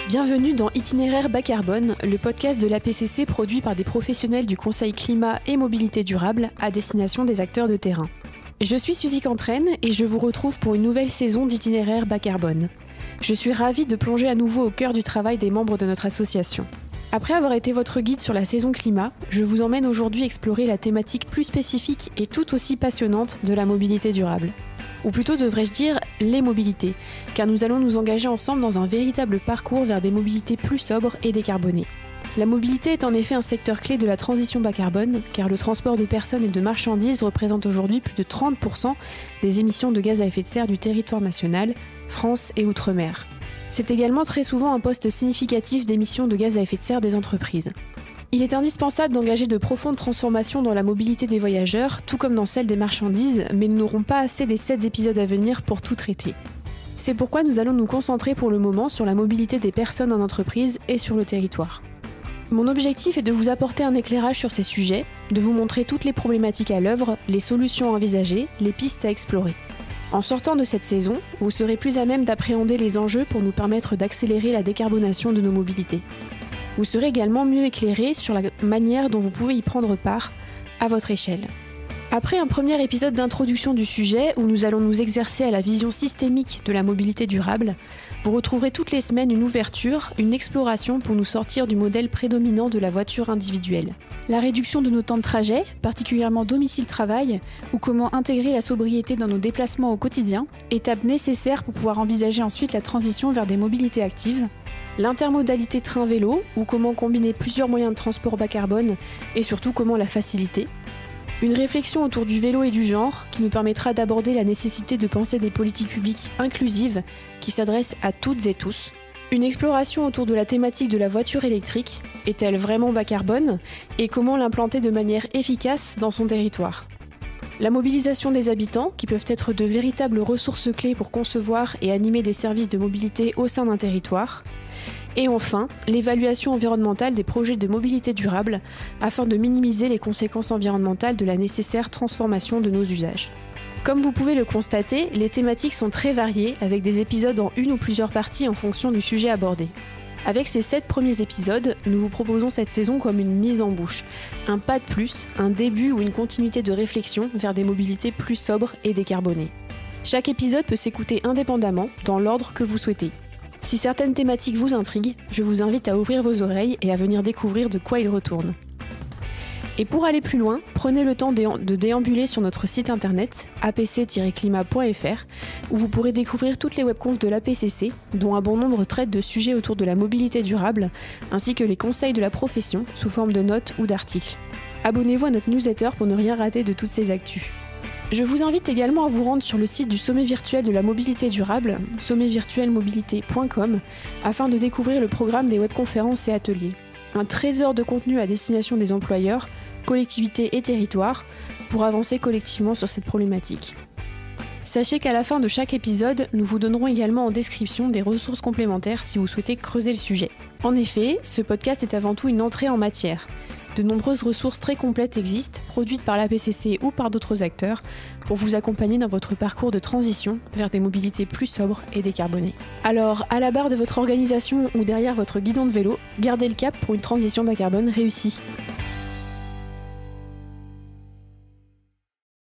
Bienvenue dans Itinéraire bas carbone, le podcast de l'APCC produit par des professionnels du Conseil climat et mobilité durable à destination des acteurs de terrain. Je suis Suzy Cantraine et je vous retrouve pour une nouvelle saison d'Itinéraire bas carbone. Je suis ravie de plonger à nouveau au cœur du travail des membres de notre association. Après avoir été votre guide sur la saison climat, je vous emmène aujourd'hui explorer la thématique plus spécifique et tout aussi passionnante de la mobilité durable. Ou plutôt devrais-je dire les mobilités, car nous allons nous engager ensemble dans un véritable parcours vers des mobilités plus sobres et décarbonées. La mobilité est en effet un secteur clé de la transition bas carbone, car le transport de personnes et de marchandises représente aujourd'hui plus de 30% des émissions de gaz à effet de serre du territoire national, France et Outre-mer. C'est également très souvent un poste significatif d'émissions de gaz à effet de serre des entreprises. Il est indispensable d'engager de profondes transformations dans la mobilité des voyageurs, tout comme dans celle des marchandises, mais nous n'aurons pas assez des 7 épisodes à venir pour tout traiter. C'est pourquoi nous allons nous concentrer pour le moment sur la mobilité des personnes en entreprise et sur le territoire. Mon objectif est de vous apporter un éclairage sur ces sujets, de vous montrer toutes les problématiques à l'œuvre, les solutions à envisager, les pistes à explorer. En sortant de cette saison, vous serez plus à même d'appréhender les enjeux pour nous permettre d'accélérer la décarbonation de nos mobilités. Vous serez également mieux éclairé sur la manière dont vous pouvez y prendre part à votre échelle. Après un premier épisode d'introduction du sujet où nous allons nous exercer à la vision systémique de la mobilité durable, vous retrouverez toutes les semaines une ouverture, une exploration pour nous sortir du modèle prédominant de la voiture individuelle. La réduction de nos temps de trajet, particulièrement domicile-travail, ou comment intégrer la sobriété dans nos déplacements au quotidien, étape nécessaire pour pouvoir envisager ensuite la transition vers des mobilités actives. L'intermodalité train-vélo, ou comment combiner plusieurs moyens de transport bas carbone, et surtout comment la faciliter. Une réflexion autour du vélo et du genre, qui nous permettra d'aborder la nécessité de penser des politiques publiques inclusives, qui s'adressent à toutes et tous. Une exploration autour de la thématique de la voiture électrique, est-elle vraiment bas carbone, et comment l'implanter de manière efficace dans son territoire. La mobilisation des habitants, qui peuvent être de véritables ressources clés pour concevoir et animer des services de mobilité au sein d'un territoire. Et enfin, l'évaluation environnementale des projets de mobilité durable, afin de minimiser les conséquences environnementales de la nécessaire transformation de nos usages. Comme vous pouvez le constater, les thématiques sont très variées, avec des épisodes en une ou plusieurs parties en fonction du sujet abordé. Avec ces 7 premiers épisodes, nous vous proposons cette saison comme une mise en bouche, un pas de plus, un début ou une continuité de réflexion vers des mobilités plus sobres et décarbonées. Chaque épisode peut s'écouter indépendamment, dans l'ordre que vous souhaitez. Si certaines thématiques vous intriguent, je vous invite à ouvrir vos oreilles et à venir découvrir de quoi il retourne. Et pour aller plus loin, prenez le temps de déambuler sur notre site internet apc-climat.fr où vous pourrez découvrir toutes les webconfs de l'APCC, dont un bon nombre traitent de sujets autour de la mobilité durable, ainsi que les conseils de la profession sous forme de notes ou d'articles. Abonnez-vous à notre newsletter pour ne rien rater de toutes ces actus. Je vous invite également à vous rendre sur le site du Sommet virtuel de la mobilité durable, sommetvirtuelmobilité.com, afin de découvrir le programme des webconférences et ateliers. Un trésor de contenu à destination des employeurs, collectivités et territoires, pour avancer collectivement sur cette problématique. Sachez qu'à la fin de chaque épisode, nous vous donnerons également en description des ressources complémentaires si vous souhaitez creuser le sujet. En effet, ce podcast est avant tout une entrée en matière. De nombreuses ressources très complètes existent, produites par l'APCC ou par d'autres acteurs, pour vous accompagner dans votre parcours de transition vers des mobilités plus sobres et décarbonées. Alors, à la barre de votre organisation ou derrière votre guidon de vélo, gardez le cap pour une transition bas carbone réussie.